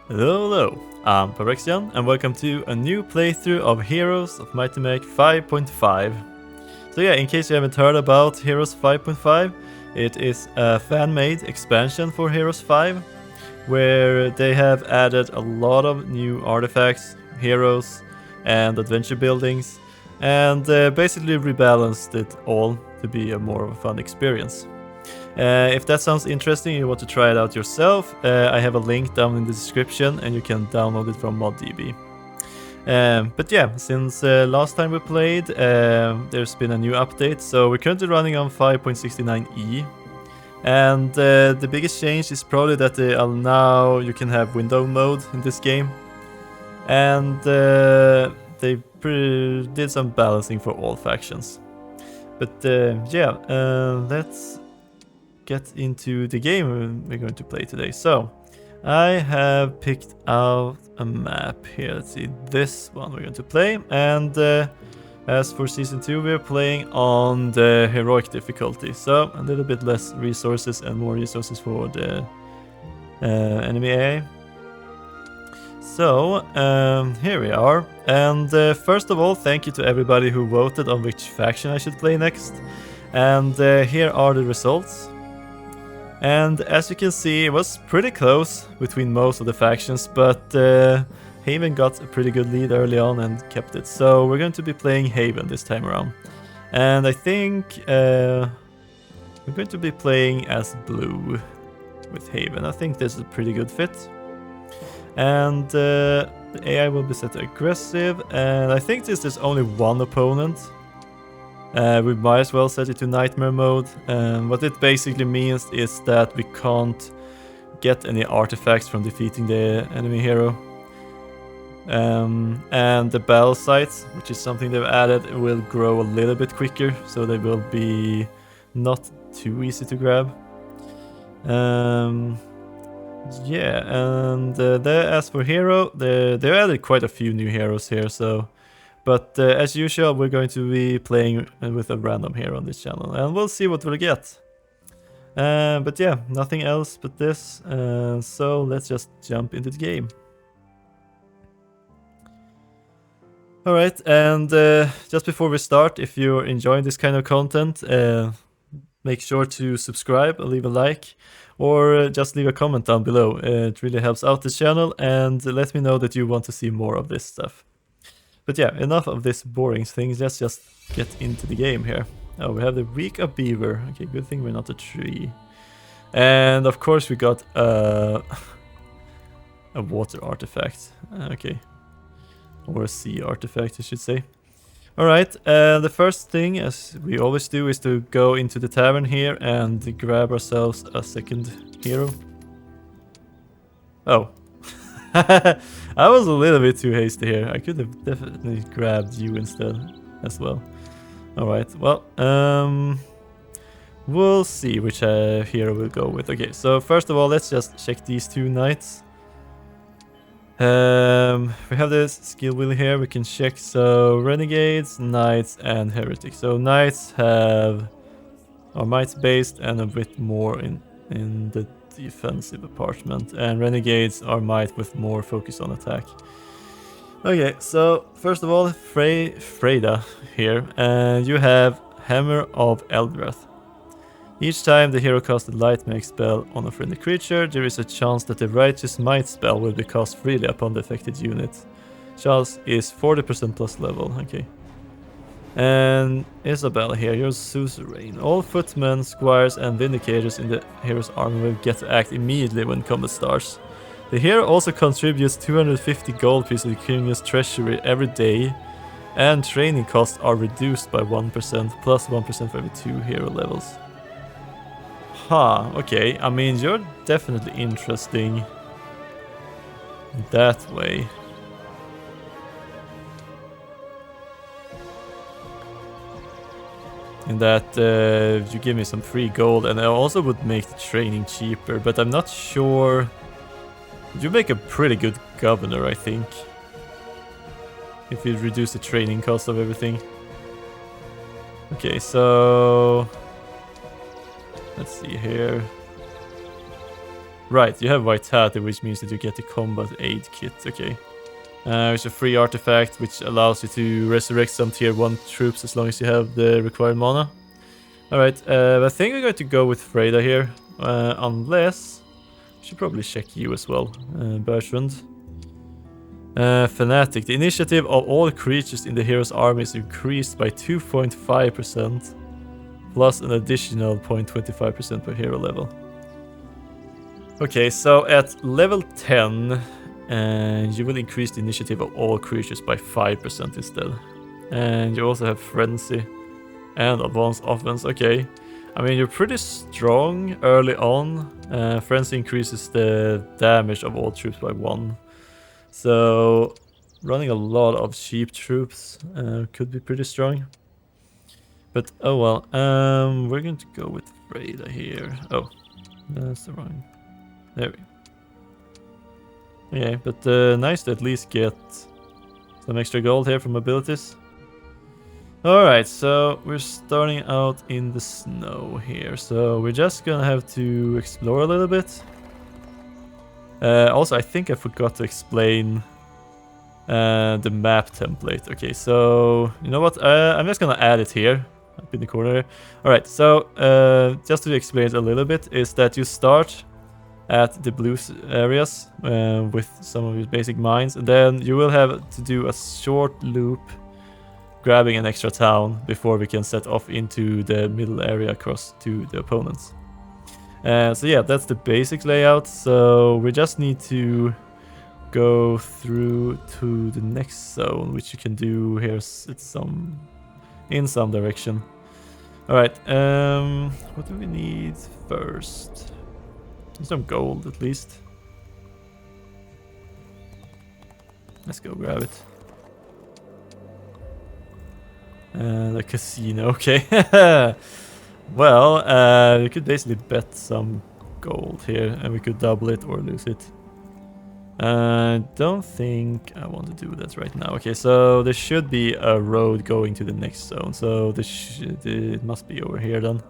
Hello, I'm Pyrexian and welcome to a new playthrough of Heroes of Might and Magic 5.5. So yeah, in case you haven't heard about Heroes 5.5, it is a fan-made expansion for Heroes 5, where they have added a lot of new artifacts, heroes, and adventure buildings, and basically rebalanced it all to be a more of a fun experience. If that sounds interesting and you want to try it out yourself, I have a link down in the description and you can download it from Moddb. But yeah, since last time we played, there's been a new update, so we're currently running on 5.69e. And the biggest change is probably that now you can have window mode in this game. And they did some balancing for all factions. But yeah, let's get into the game we're going to play today. So I have picked out a map here. Let's see, this one we're going to play. And as for season 2, we're playing on the heroic difficulty, so a little bit less resources and more resources for the enemy AI. So here we are, and first of all, thank you to everybody who voted on which faction I should play next. And here are the results. And as you can see, it was pretty close between most of the factions, but Haven got a pretty good lead early on and kept it. So we're going to be playing Haven this time around. And I think we're going to be playing as blue with Haven. I think this is a pretty good fit. And the AI will be set to aggressive, and I think this is only one opponent. We might as well set it to nightmare mode. What it basically means is that we can't get any artifacts from defeating the enemy hero. And the battle sites, which is something they've added, will grow a little bit quicker, so they will be not too easy to grab. Yeah, and as for hero, they added quite a few new heroes here, so... But as usual, we're going to be playing with a random hero on this channel, and we'll see what we'll get. But yeah, nothing else but this, so let's just jump into the game. Alright, and just before we start, if you're enjoying this kind of content, make sure to subscribe, leave a like, or just leave a comment down below. It really helps out the channel and let me know that you want to see more of this stuff. But yeah, enough of this boring thing, let's just get into the game here. Oh, we have the week of beaver. Okay, good thing we're not a tree. And of course we got a water artifact. Okay. Or a sea artifact, I should say. Alright, the first thing, as we always do, is to go into the tavern here and grab ourselves a second hero. Oh. I was a little bit too hasty here. I could have definitely grabbed you instead as well. Alright, well, we'll see which hero we'll go with. Okay, so first of all, let's just check these two knights. We have this skill wheel here, we can check, so renegades, knights, and heretics. So knights have our might based and a bit more in the defensive apartment, and renegades are might with more focus on attack. Okay, so first of all, Freyda here, and you have Hammer of Eldrath. Each time the hero casts a light magic spell on a friendly creature, there is a chance that the Righteous Might spell will be cast freely upon the affected unit. Chance is 40% plus level, okay. And Isabel here, your suzerain. All footmen, squires, and vindicators in the hero's army will get to act immediately when combat starts. The hero also contributes 250 gold pieces to the king's treasury every day, and training costs are reduced by 1%, plus 1% for every 2 hero levels. Huh, okay, I mean, you're definitely interesting that way. In that you give me some free gold, and I also would make the training cheaper, but I'm not sure. You make a pretty good governor, I think, if you reduce the training cost of everything. Okay, so let's see here. Right, you have Vitality, which means that you get the combat aid kit. Okay. It's a free artifact which allows you to resurrect some tier 1 troops as long as you have the required mana. Alright, I think we're going to go with Freyda here. Unless... I should probably check you as well, Bertrand. Fanatic. The initiative of all creatures in the hero's army is increased by 2.5%. Plus an additional 0.25% per hero level. Okay, so at level 10, you will increase the initiative of all creatures by 5% instead. And you also have Frenzy and Advanced Offense. Okay, I mean, you're pretty strong early on. Frenzy increases the damage of all troops by 1. So running a lot of cheap troops could be pretty strong. But oh well, we're going to go with Freyda here. Oh, that's the wrong. There we go. Okay, but nice to at least get some extra gold here from abilities. Alright, so we're starting out in the snow here. So we're just gonna have to explore a little bit. Also, I think I forgot to explain the map template. Okay, so you know what? I'm just gonna add it here. Up in the corner. Alright, so just to explain it a little bit, is that you start at the blue areas with some of your basic mines, and then you will have to do a short loop grabbing an extra town before we can set off into the middle area across to the opponents. So yeah, that's the basic layout, so we just need to go through to the next zone, which you can do here. It's in some direction. Alright, what do we need first? Some gold at least. Let's go grab it. The casino, okay. Well, we could basically bet some gold here and we could double it or lose it. Don't think I want to do that right now. Okay, so there should be a road going to the next zone. So it must be over here then.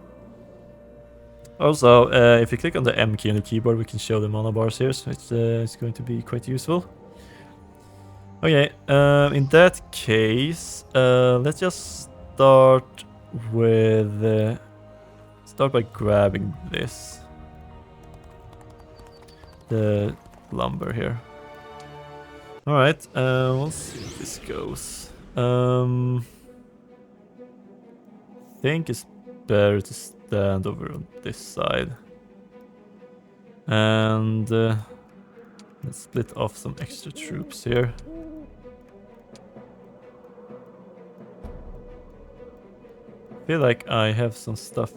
Also, if you click on the M key on the keyboard, we can show the mana bars here. So it's going to be quite useful. Okay, in that case, let's just start with... start by grabbing this. The lumber here. Alright, we'll see if this goes. Think it's better to stand over on this side. And let's split off some extra troops here. I feel like I have some stuff,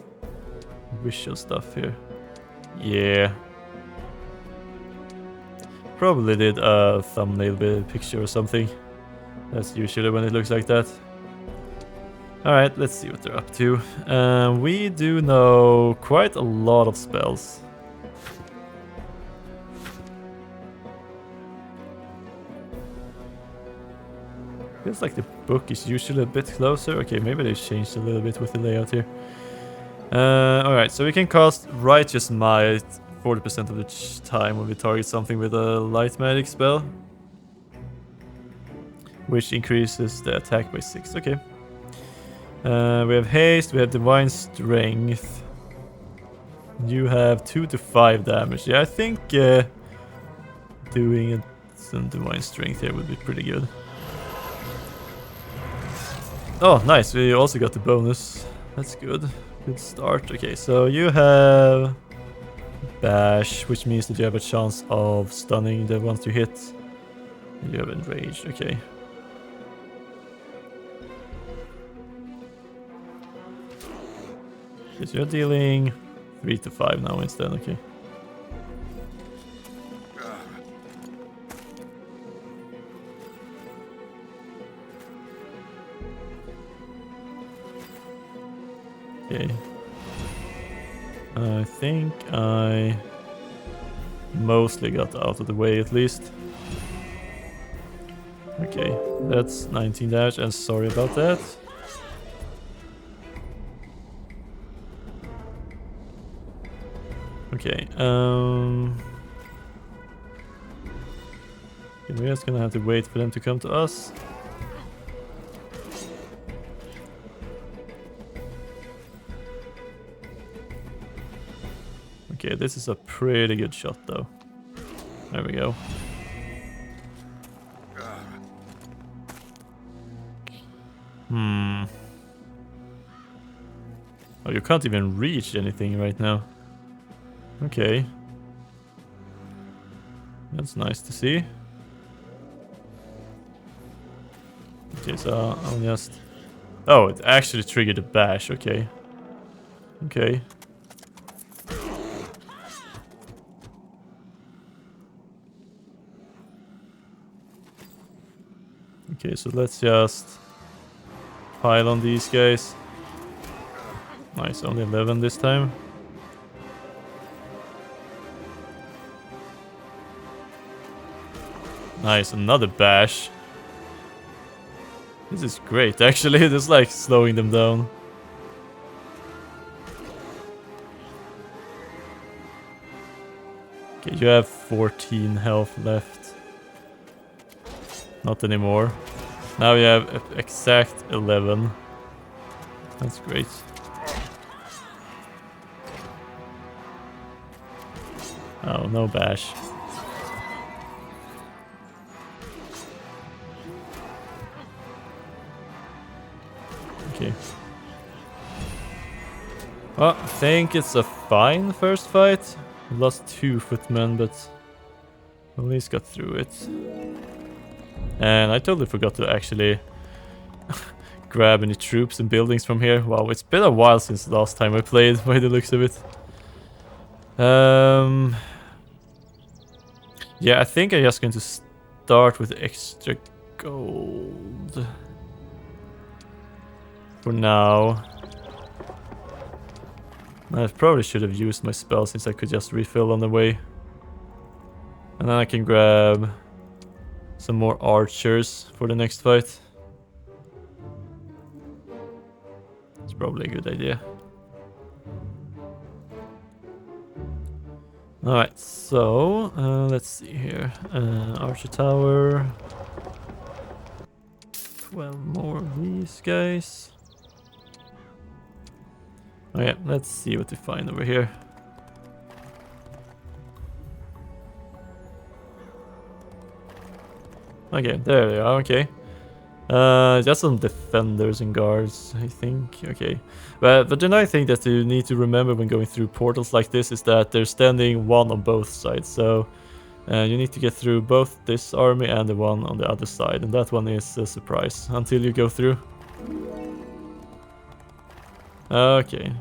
visual stuff here. Yeah. Probably did a thumbnail picture or something. That's usually when it looks like that. Alright, let's see what they're up to. We do know quite a lot of spells. Feels like the book is usually a bit closer. Okay, maybe they changed a little bit with the layout here. Alright, so we can cast Righteous Might 40% of the time when we target something with a light magic spell, which increases the attack by 6. Okay. We have haste, we have divine strength. You have 2 to 5 damage. Yeah, I think doing some divine strength here would be pretty good. Oh, nice. We also got the bonus. That's good. Good start. Okay, so you have bash, which means that you have a chance of stunning the ones you hit. And you have enrage. Okay. So you're dealing 3 to 5 now instead. Okay. Okay. I think I mostly got out of the way at least. Okay, that's 19 damage, and sorry about that. Okay, Okay, we're just gonna have to wait for them to come to us. Okay, this is a pretty good shot though. There we go. Oh, you can't even reach anything right now. Okay. That's nice to see. Okay, so I'll just... Oh, it actually triggered a bash. Okay. Okay. Okay, so let's just pile on these guys. Nice, only 11 this time. Nice, another bash. This is great, actually. It's like slowing them down. Okay, you have 14 health left. Not anymore. Now you have exact 11. That's great. Oh, no bash. Okay. Well, I think it's a fine first fight. We lost 2 footmen, but at least got through it. And I totally forgot to actually grab any troops and buildings from here. Wow, it's been a while since the last time I played, by the looks of it. Yeah, I think I'm just going to start with extra gold. For now. I probably should have used my spell since I could just refill on the way. And then I can grab some more archers for the next fight. It's probably a good idea. Alright, so let's see here. Archer tower. 12 more of these guys. Okay, let's see what we find over here. Okay, there they are, okay. Just some defenders and guards, I think. Okay. But then I think that you need to remember when going through portals like this is that they're standing one on both sides. So you need to get through both this army and the one on the other side. And that one is a surprise until you go through. Okay.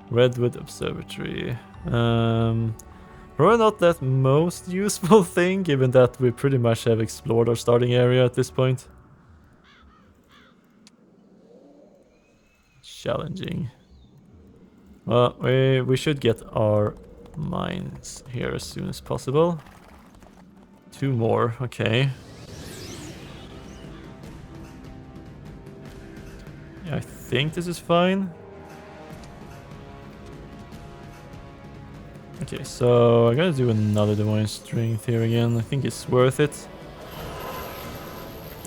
Redwood Observatory. Probably not that most useful thing, given that we pretty much have explored our starting area at this point. Challenging. Well, we should get our mines here as soon as possible. 2 more, okay. Yeah, I think this is fine. Okay, so I gotta do another Divine Strength here again. I think it's worth it.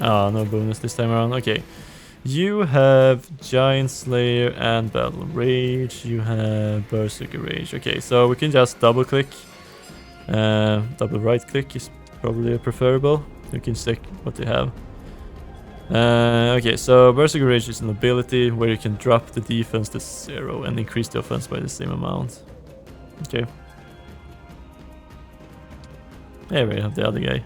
Ah, no bonus this time around. Okay. You have Giant Slayer and Battle Rage. You have Berserker Rage. Okay, so we can just double click. Double right click is probably preferable. You can check what they have. Okay, so Berserker Rage is an ability where you can drop the defense to 0 and increase the offense by the same amount. Okay. There we have the other guy.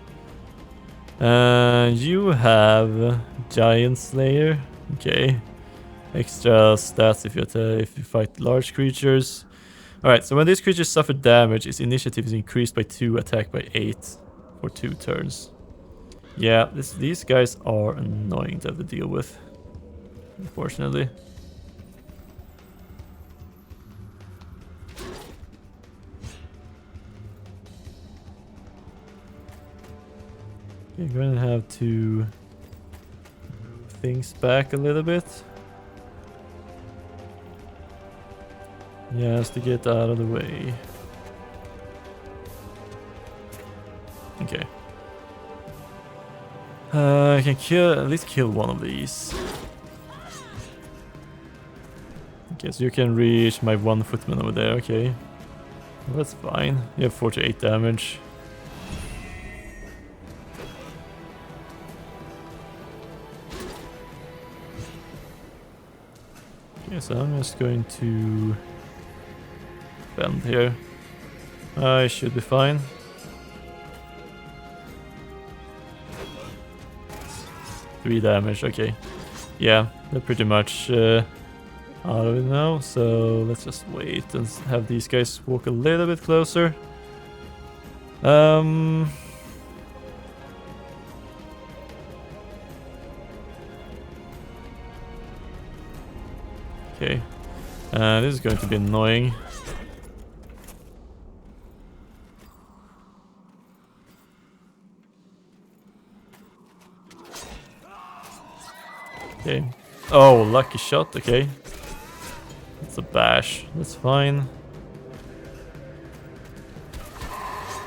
You have Giant Slayer. Okay. Extra stats if you fight large creatures. Alright, so when these creatures suffer damage, its initiative is increased by 2, attack by 8 for 2 turns. Yeah, these guys are annoying to have to deal with, unfortunately. Okay, I'm gonna have to move things back a little bit. Just to get out of the way. Okay. I can at least kill one of these. Okay, so you can reach my one footman over there, okay. Well, that's fine. You have 48 damage. Okay, so I'm just going to bend here. I should be fine. Three damage, okay. Yeah, they're pretty much out of it now, so let's just wait and have these guys walk a little bit closer. Okay, this is going to be annoying. Okay. Oh, lucky shot, okay. It's a bash, that's fine.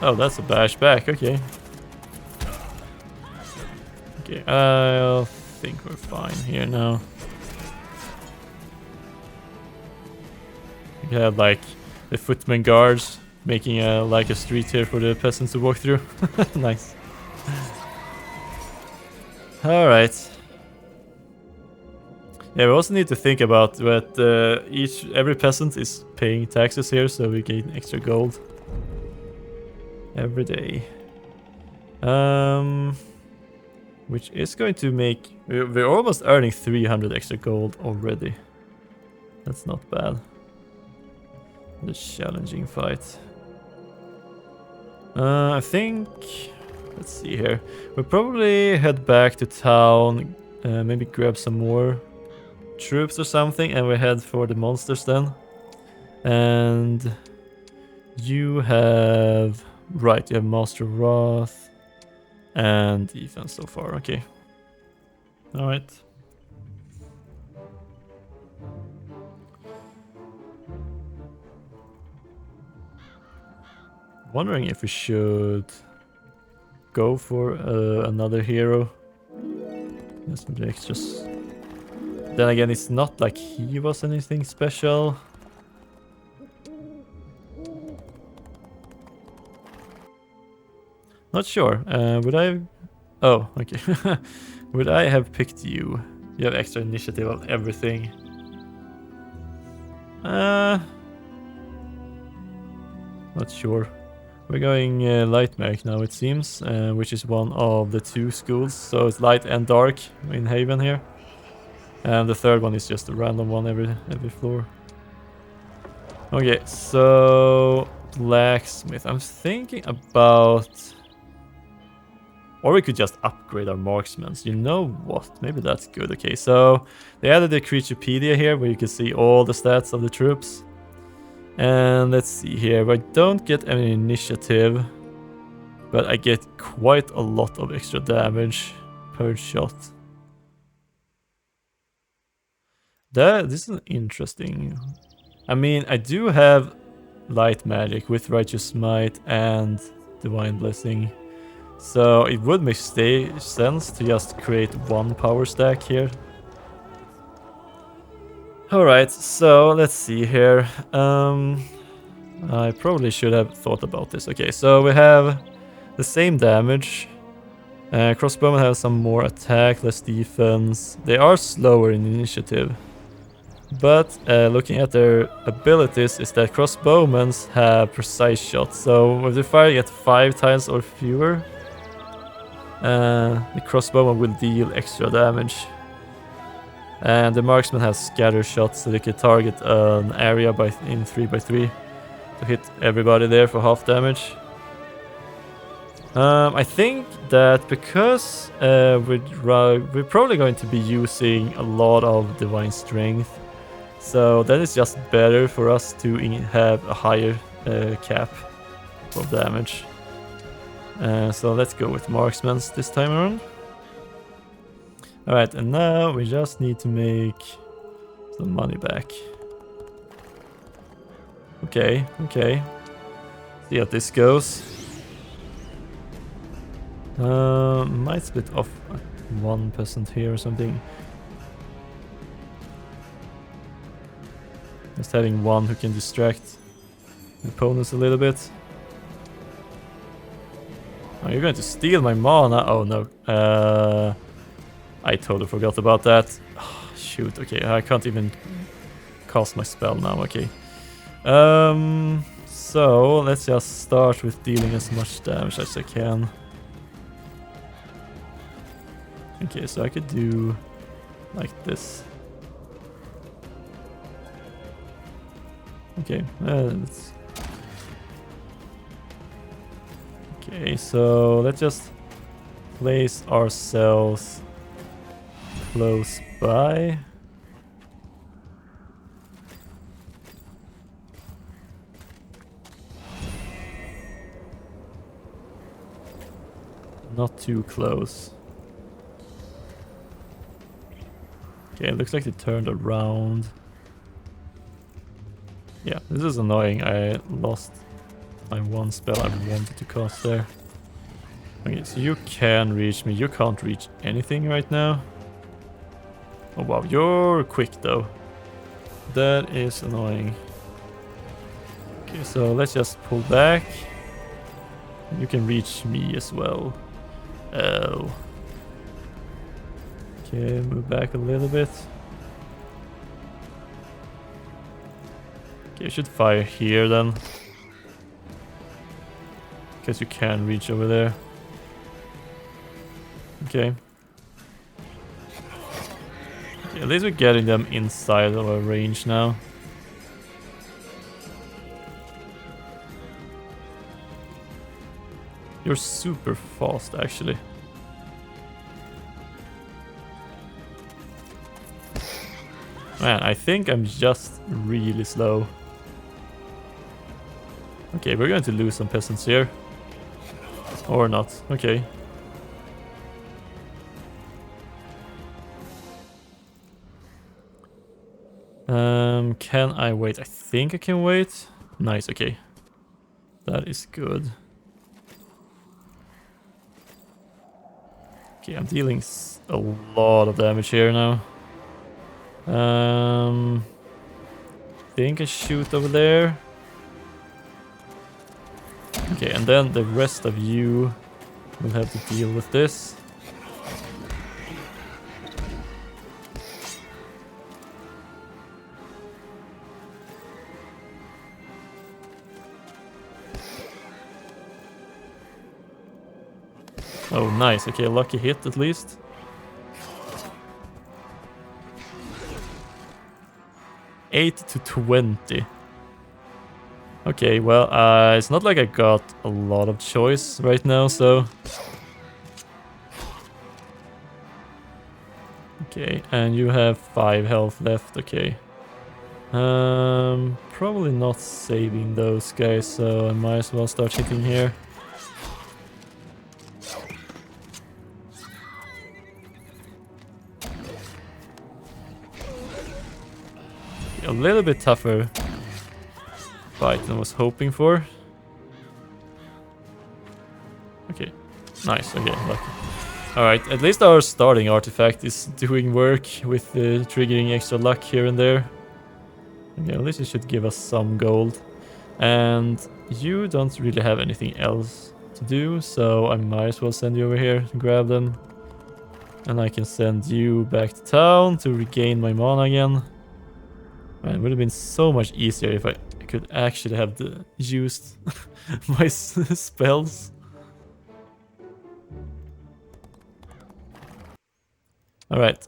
Oh, that's a bash back, okay. Okay, I think we're fine here now. We have like the footman guards making like a street here for the peasants to walk through. Nice. Alright. Yeah, we also need to think about that every peasant is paying taxes here, so we gain extra gold every day. Which is going to make... We're almost earning 300 extra gold already. That's not bad. The challenging fight. I think... Let's see here. We'll probably head back to town, maybe grab some more troops or something, and we head for the monsters then. And you have... Right, you have Master Wrath and defense so far, okay. Alright. Wondering if we should go for another hero. Just for the extras. Then again, it's not like he was anything special. Not sure. Would I... Oh, okay. Would I have picked you? You have extra initiative on everything. Not sure. We're going Nightmarish now, it seems, which is one of the two schools. So it's light and dark in Haven here. And the third one is just a random one every floor. Okay, so blacksmith. I'm thinking about... Or we could just upgrade our marksmen. You know what? Maybe that's good. Okay, so they added the Creaturepedia here, where you can see all the stats of the troops. And let's see here. I don't get any initiative, but I get quite a lot of extra damage per shot. This is interesting. I mean, I do have light magic with Righteous Smite and Divine Blessing. So it would make sense to just create one power stack here. Alright, so let's see here. I probably should have thought about this. Okay, so we have the same damage. Crossbowmen have some more attack, less defense. They are slower in initiative. But looking at their abilities is that crossbowmen have precise shots. So with the fire you get 5 times or fewer. The crossbowman will deal extra damage. And the marksman has scatter shots, so they can target an area in 3x3 to hit everybody there for half damage. I think that because we're probably going to be using a lot of Divine Strength, so that is just better for us to have a higher cap of damage. So let's go with marksmen this time around. Alright, and now we just need to make some money back. Okay. See how this goes. Might split off one peasant here or something. Just having one who can distract the opponents a little bit. Oh, you're going to steal my mana? Oh no. I totally forgot about that. Oh, shoot, okay, I can't even cast my spell now, okay. So let's just start with dealing as much damage as I can. Okay, so I could do like this. Okay, okay, so let's just place ourselves close by. Not too close. Okay, it looks like they turned around. Yeah, this is annoying. I lost my one spell I wanted to cast there. Okay, so you can reach me. You can't reach anything right now. Oh wow, you're quick though. That is annoying. Okay, so let's just pull back. You can reach me as well. Oh. Okay, move back a little bit. Okay, you should fire here then. Because you can reach over there. Okay. Okay, at least we're getting them inside of our range now. You're super fast actually. Man, I think I'm just really slow. Okay, we're going to lose some peasants here. Or not. Okay. Can I wait? I think I can wait. Nice, okay. That is good. Okay, I'm dealing a lot of damage here now. Think I shoot over there. Okay, and then the rest of you will have to deal with this. Oh, nice. Okay, lucky hit at least. $8 to 20. Okay, well, it's not like I got a lot of choice right now, so... Okay, and you have 5 health left, okay. Probably not saving those guys, so I might as well start hitting here. A little bit tougher fight than I was hoping for. Okay, nice, okay, lucky. Alright, at least our starting artifact is doing work with triggering extra luck here and there. Okay, at least it should give us some gold. And you don't really have anything else to do, so I might as well send you over here, grab them. And I can send you back to town to regain my mana again. Man, it would have been so much easier if I could actually have used my spells. Alright,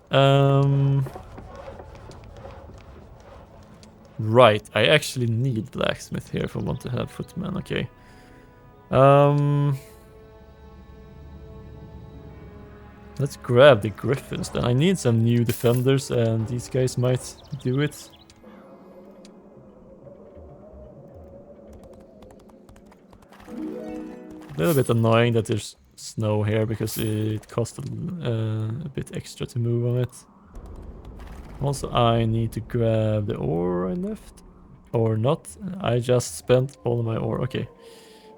right, I actually need blacksmith here if I want to have footman, okay. Let's grab the griffins then. I need some new defenders and these guys might do it. A little bit annoying that there's snow here because it cost a bit extra to move on it. Also, I need to grab the ore I left. Or not. I just spent all of my ore. Okay.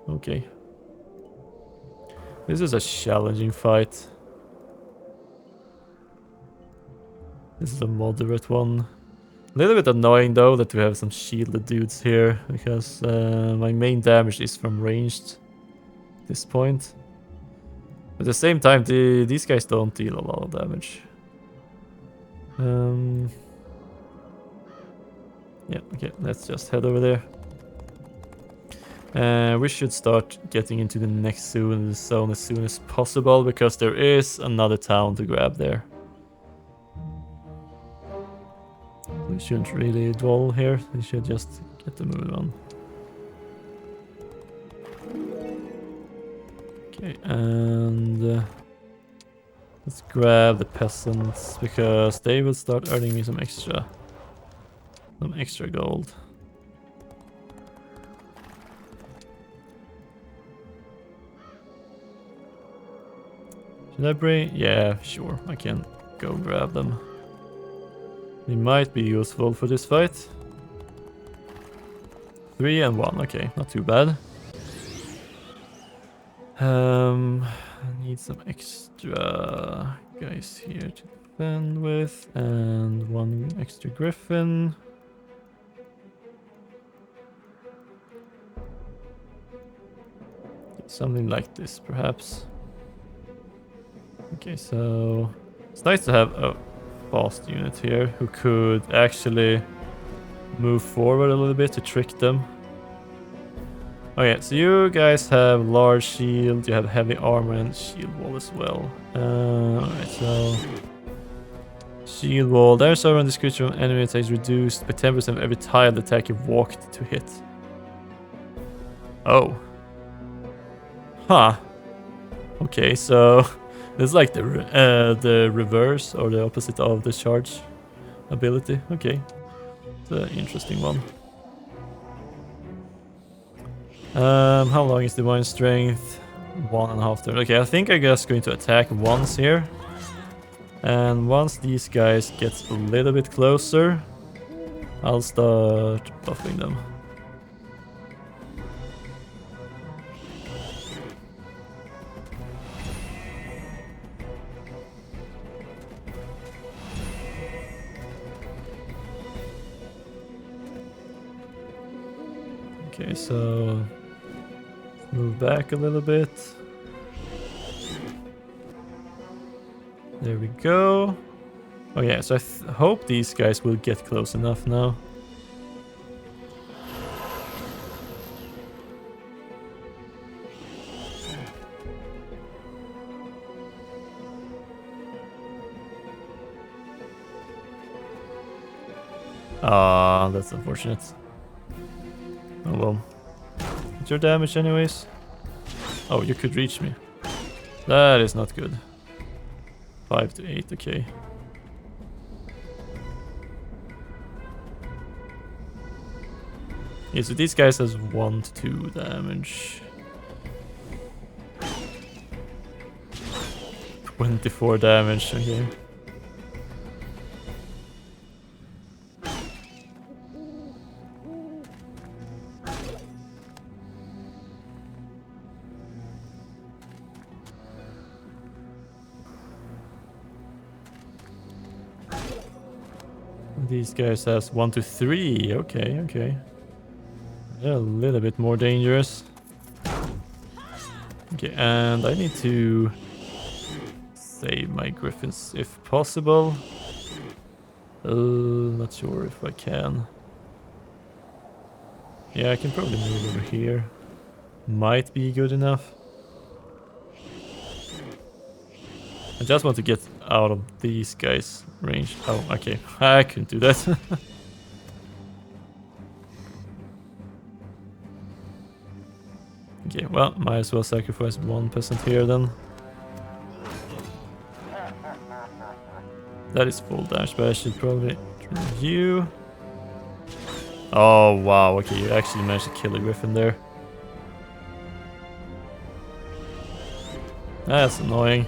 Okay. This is a challenging fight. This is a moderate one. A little bit annoying though that we have some shielded dudes here, because my main damage is from ranged at this point. At the same time, these guys don't deal a lot of damage. Yeah, okay, let's just head over there. We should start getting into the next zone as soon as possible, because there is another town to grab there. We shouldn't really dwell here, we should just get the move on. Okay, and let's grab the peasants, because they will start earning me some extra gold. Should I bring? Yeah, sure, I can go grab them. They might be useful for this fight. 3 and 1, okay, not too bad. I need some extra guys here to defend with, and 1 extra griffin. Something like this, perhaps. Okay, so it's nice to have a fast unit here who could actually move forward a little bit to trick them. Okay, so you guys have large shield, you have heavy armor and shield wall as well. Alright, so shield wall. Damage over on this creature from enemy attacks reduced by 10% every tile the attacker walked to hit. Oh. Huh. Okay, so it's like the reverse or the opposite of the charge ability. Okay, it's an interesting one. How long is divine strength? 1.5 turn. Okay, I think I'm just going to attack once here, and once these guys get a little bit closer, I'll start buffing them. Okay, so move back a little bit. There we go. Oh yeah, so I hope these guys will get close enough now. Ah, that's unfortunate. Oh well. What's your damage anyways? Oh, you could reach me. That is not good. 5 to 8, okay. Yeah, so these guys has 1 to 2 damage. 24 damage, okay. These guys has 1 to 3. Okay, okay. They're a little bit more dangerous. Okay, and I need to save my griffins if possible. Not sure if I can. Yeah, I can probably move over here. Might be good enough. I just want to get out of these guys' range. Oh, okay. I couldn't do that. Okay, well, might as well sacrifice 1 peasant here then. That is full damage, but I should probably try you. Oh, wow. Okay, you actually managed to kill a griffin there. That's annoying.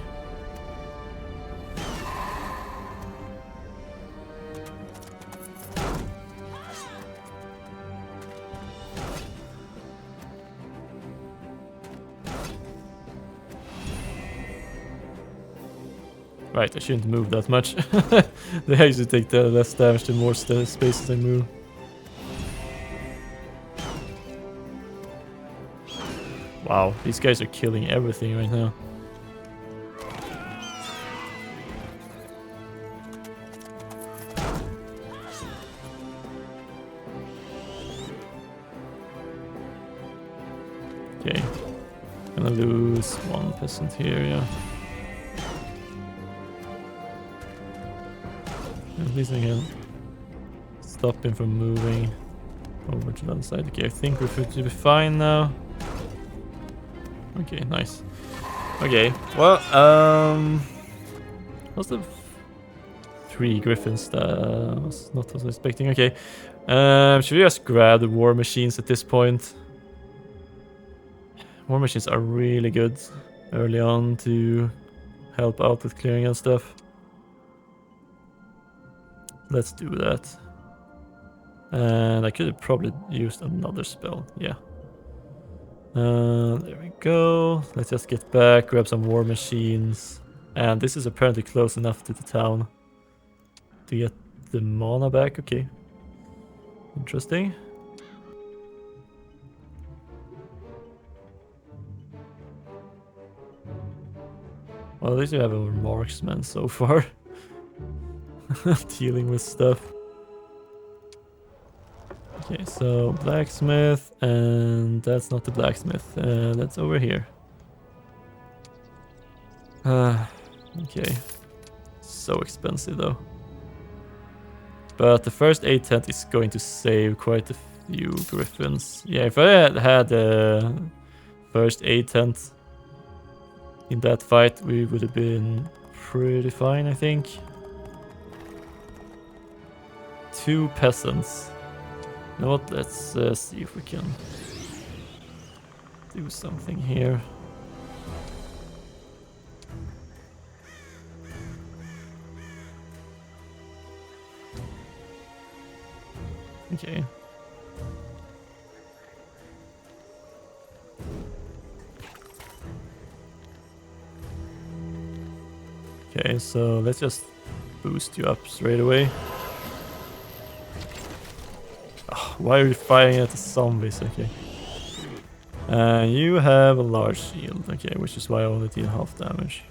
Right, I shouldn't move that much. They actually take the less damage the more spaces I move. Wow, these guys are killing everything right now. Okay, gonna lose one peasant here, yeah. At least I can stop him from moving over to the other side. Okay, I think we're to be fine now. Okay, nice. Okay, well, what's the 3 griffins that was not what I was expecting? Okay, should we just grab the war machines at this point? War machines are really good early on to help out with clearing and stuff. Let's do that. And I could have probably used another spell, yeah. There we go. Let's just get back, grab some war machines. And this is apparently close enough to the town to get the mana back. Okay. Interesting. Well, at least we have a marksman so far. Dealing with stuff. Okay, so blacksmith, and that's not the blacksmith. That's over here. Okay. So expensive though. But the first 8 tent is going to save quite a few griffins. Yeah, if I had the first 8 tent in that fight, we would have been pretty fine, I think. 2 peasants. You know what? Let's see if we can do something here. Okay. Okay, so let's just boost you up straight away. Oh, why are you firing at the zombies? Okay. You have a large shield, okay, which is why I only deal half damage.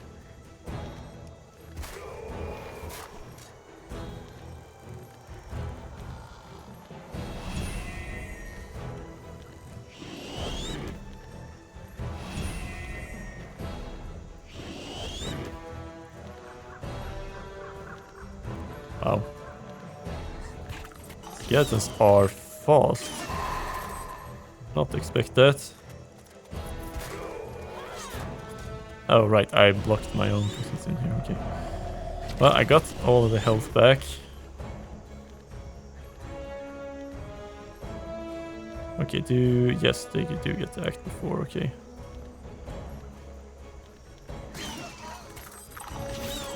Wow. Skeletons are fast. Not expect that. Oh right, I blocked my own presence in here, okay. Well, I got all of the health back. Okay, yes, they do get to act before, okay.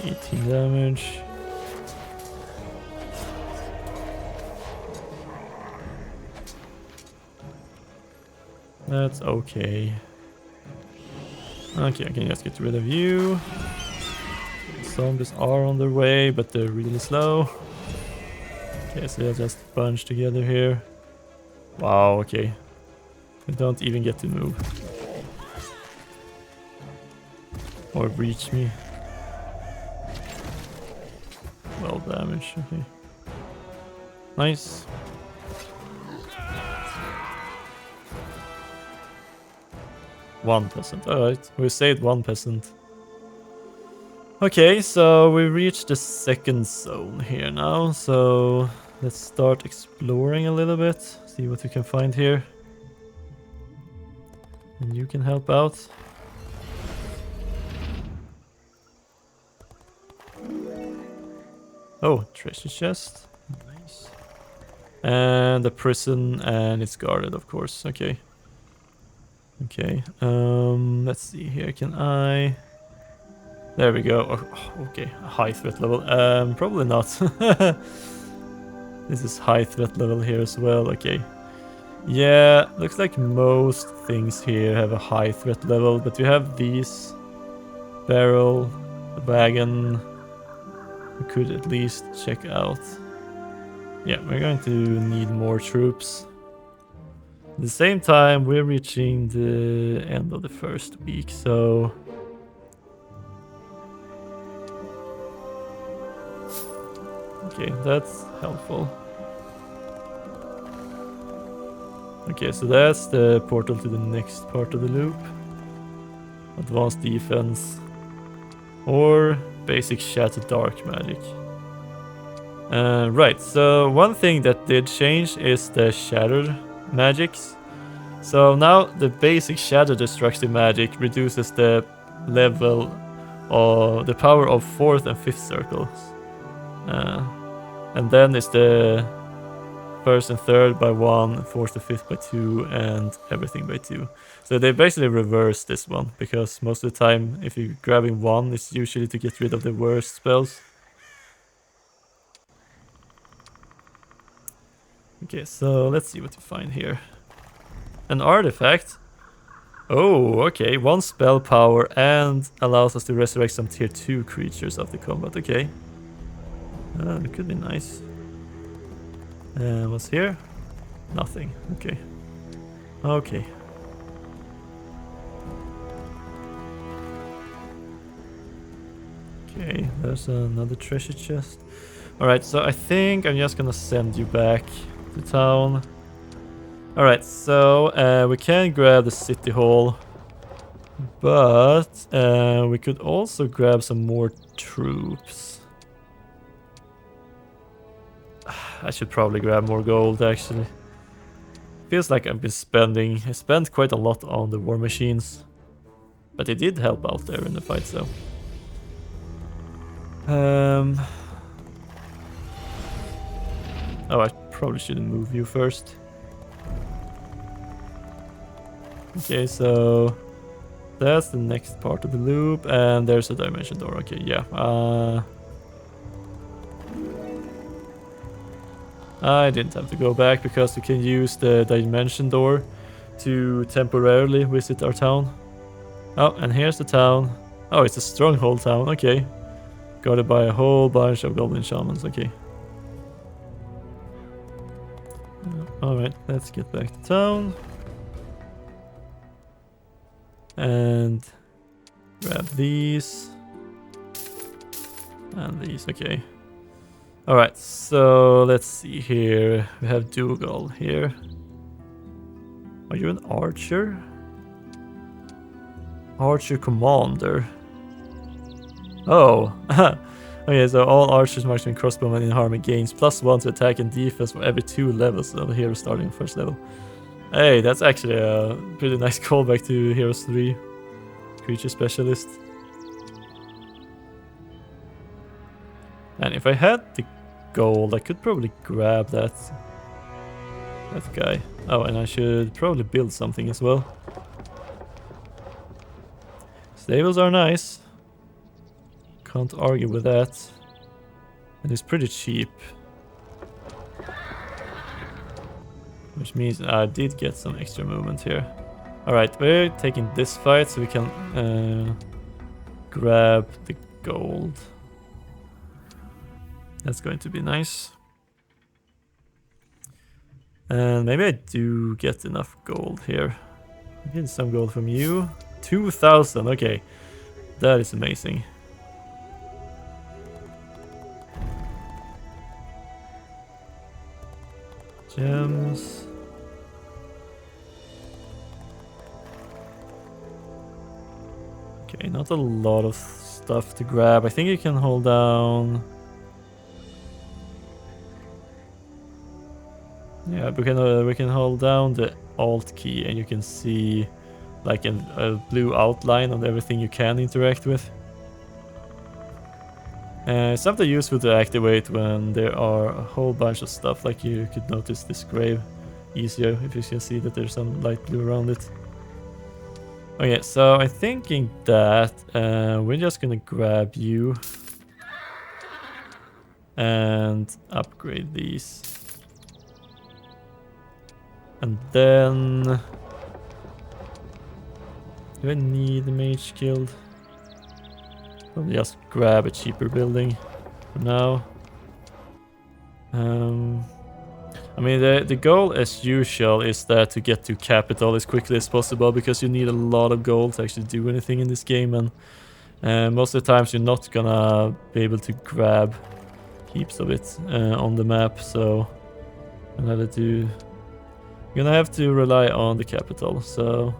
18 damage. That's okay. Okay, I can just get rid of you. Zombies are on their way, but they're really slow. Okay, so they'll just bunch together here. Wow, okay. They don't even get to move. Or reach me. Well damage, okay. Nice. One peasant. Alright, we saved 1 peasant. Okay, so we reached the second zone here now, so let's start exploring a little bit, see what we can find here. And you can help out. Oh, treasure chest. Nice. And the prison, and it's guarded, of course. Okay. Okay, let's see here, can I... There we go. Oh, okay, high threat level. Probably not. This is high threat level here as well, okay. Yeah, looks like most things here have a high threat level, but we have these. Barrel, the wagon, we could at least check out. Yeah, we're going to need more troops. At the same time, we're reaching the end of the first week, so... Okay, that's helpful. Okay, so that's the portal to the next part of the loop. Advanced defense. Or basic shatter dark magic. Right, so one thing that did change is the shatter magics. So now the basic shatter destructive magic reduces the level or the power of 4th and 5th circles. And then it's the 1st and 3rd by 1, 4th and 5th by 2, and everything by 2. So they basically reverse this one, because most of the time if you're grabbing 1, it's usually to get rid of the worst spells. Okay, so let's see what we find here. An artifact. Oh, okay. 1 spell power and allows us to resurrect some tier 2 creatures after combat. Okay. It could be nice. What's here? Nothing. Okay. Okay. Okay, there's another treasure chest. Alright, so I think I'm just gonna send you back to town. Alright, so we can grab the city hall. But we could also grab some more troops. I should probably grab more gold, actually. Feels like I've been spending... I spent quite a lot on the war machines. But it did help out there in the fight, so... Oh, I probably shouldn't move you first. Okay, so... That's the next part of the loop, and there's a dimension door. Okay, yeah. I didn't have to go back because we can use the dimension door to temporarily visit our town. Oh, and here's the town. Oh, it's a stronghold town. Okay. Guarded by a whole bunch of goblin shamans. Okay. Alright, let's get back to town. And grab these. And these, okay. Alright, so let's see here. We have Dougal here. Are you an archer? Archer commander. Oh. Okay, so all archers, marksmen, crossbowmen in armor gains +1 to attack and defense for every 2 levels of the hero starting at first level. Hey, that's actually a pretty nice callback to Heroes 3. Creature specialist. And if I had the gold, I could probably grab that guy. Oh, and I should probably build something as well. Stables are nice. Can't argue with that. And it's pretty cheap. Which means I did get some extra movement here. Alright, we're taking this fight so we can grab the gold. That's going to be nice. And maybe I do get enough gold here. I get some gold from you. 2,000, okay. That is amazing. Gems. Okay, not a lot of stuff to grab. I think you can hold down... Yeah, we can hold down the Alt key and you can see like a blue outline on everything you can interact with. It's something useful to activate when there are a whole bunch of stuff, like you could notice this grave easier if you can see that there's some light blue around it. Okay, so I'm thinking that we're just gonna grab you and upgrade these. And then... Do I need the mage guild? Probably just grab a cheaper building. for now. I mean, the goal as usual is that to get to capital as quickly as possible, because you need a lot of gold to actually do anything in this game, and most of the times you're not gonna be able to grab heaps of it on the map, so you're gonna have to rely on the capital. So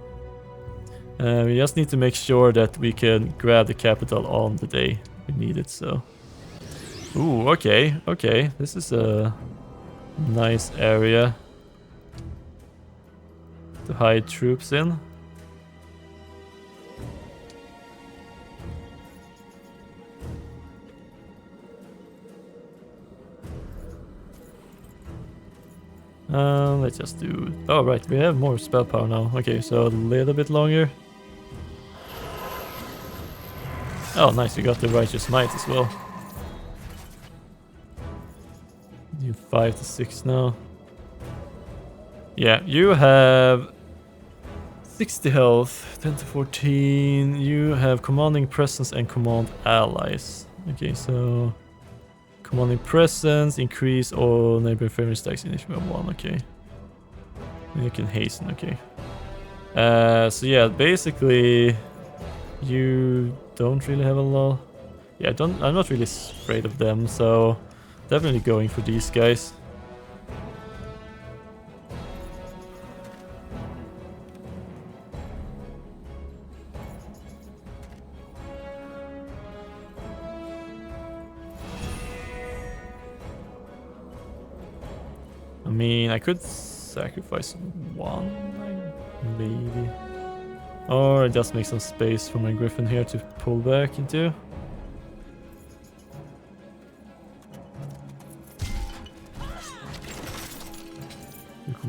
we just need to make sure that we can grab the capital on the day we need it. So, ooh, okay, this is a nice area to hide troops in. Let's just do... Oh, right, we have more spell power now. Okay, so a little bit longer. Oh, nice, you got the Righteous Might as well. You 5 to 6 now. Yeah, you have 60 health, 10 to 14. You have Commanding Presence and Command Allies. Okay, so... Commanding Presence, increase all neighboring family stacks initiative by 1, okay. And you can hasten, okay. So yeah, basically you don't really have a lot. Yeah, I'm not really afraid of them, so definitely going for these guys. I mean, I could sacrifice one, maybe. Or just make some space for my Griffin here to pull back into.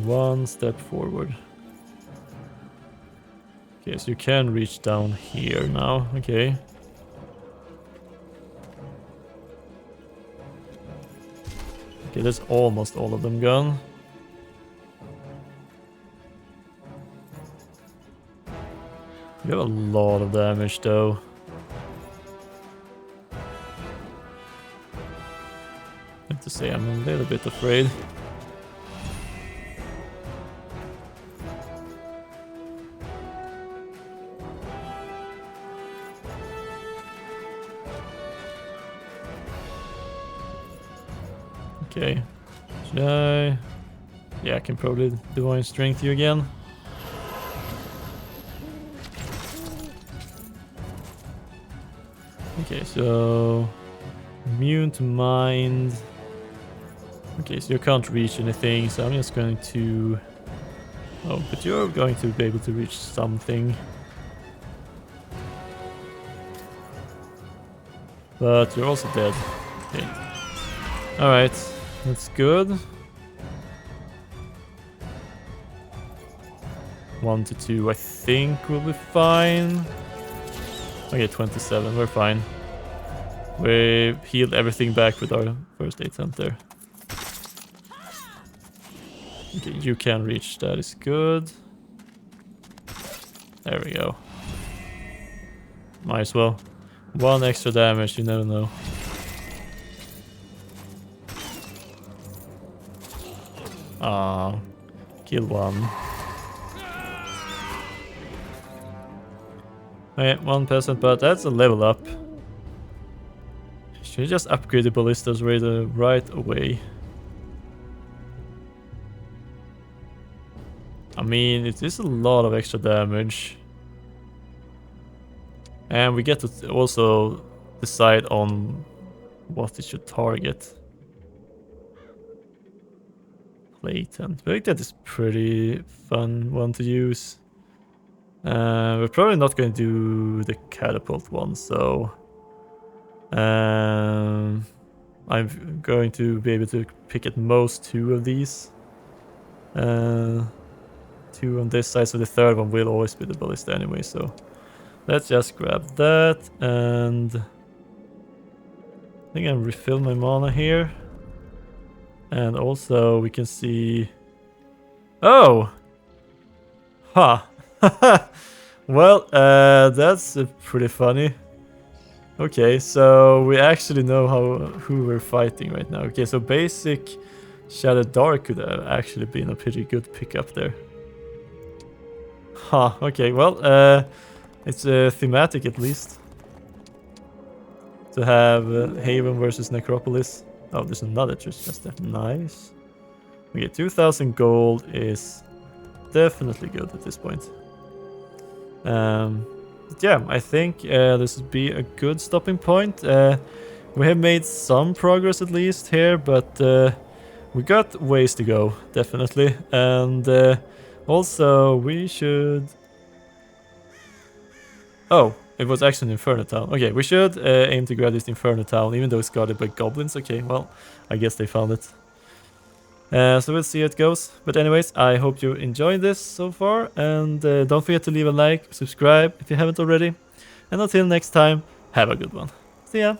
One step forward. Okay, so you can reach down here now. Okay. Okay, there's almost all of them gone. You have a lot of damage though. I have to say I'm a little bit afraid. Okay, should I? Yeah, I can probably Divine Strength you again. Okay, so immune to mind. Okay, so you can't reach anything, so I'm just going to... Oh, but you're going to be able to reach something. But you're also dead. Okay. Alright, that's good. 1 to 2, I think will be fine. Okay, 27, we're fine. We healed everything back with our first aid center. Okay, you can reach, that is good. There we go. Might as well. 1 extra damage, you never know. Ah, kill 1. Okay, 1 peasant, but that's a level up. Should just upgrade the ballistas right away. I mean, it is a lot of extra damage. And we get to also decide on what it should target. Latent. I think that is pretty fun one to use. We're probably not going to do the catapult one, so I'm going to be able to pick at most 2 of these. 2 on this side, so the third one will always be the ballista anyway, so let's just grab that, and I think I'll refill my mana here. And also we can see... Oh! Huh. Well, that's pretty funny. Okay, so we actually know who we're fighting right now. Okay, so basic Shadow Dark could have actually been a pretty good pickup there. Huh, okay, well, it's thematic at least. To have Haven versus Necropolis. Oh, there's another just there. Nice. Okay, 2000 gold is definitely good at this point. Yeah, I think this would be a good stopping point. We have made some progress at least here, but we got ways to go, definitely. And also, we should... Oh, it was actually an Inferno Town. Okay, we should aim to grab this Inferno Town, even though it's guarded by goblins. Okay, well, I guess they found it. So we'll see how it goes. But anyways, I hope you enjoyed this so far. And don't forget to leave a like, subscribe if you haven't already. And until next time, have a good one. See ya!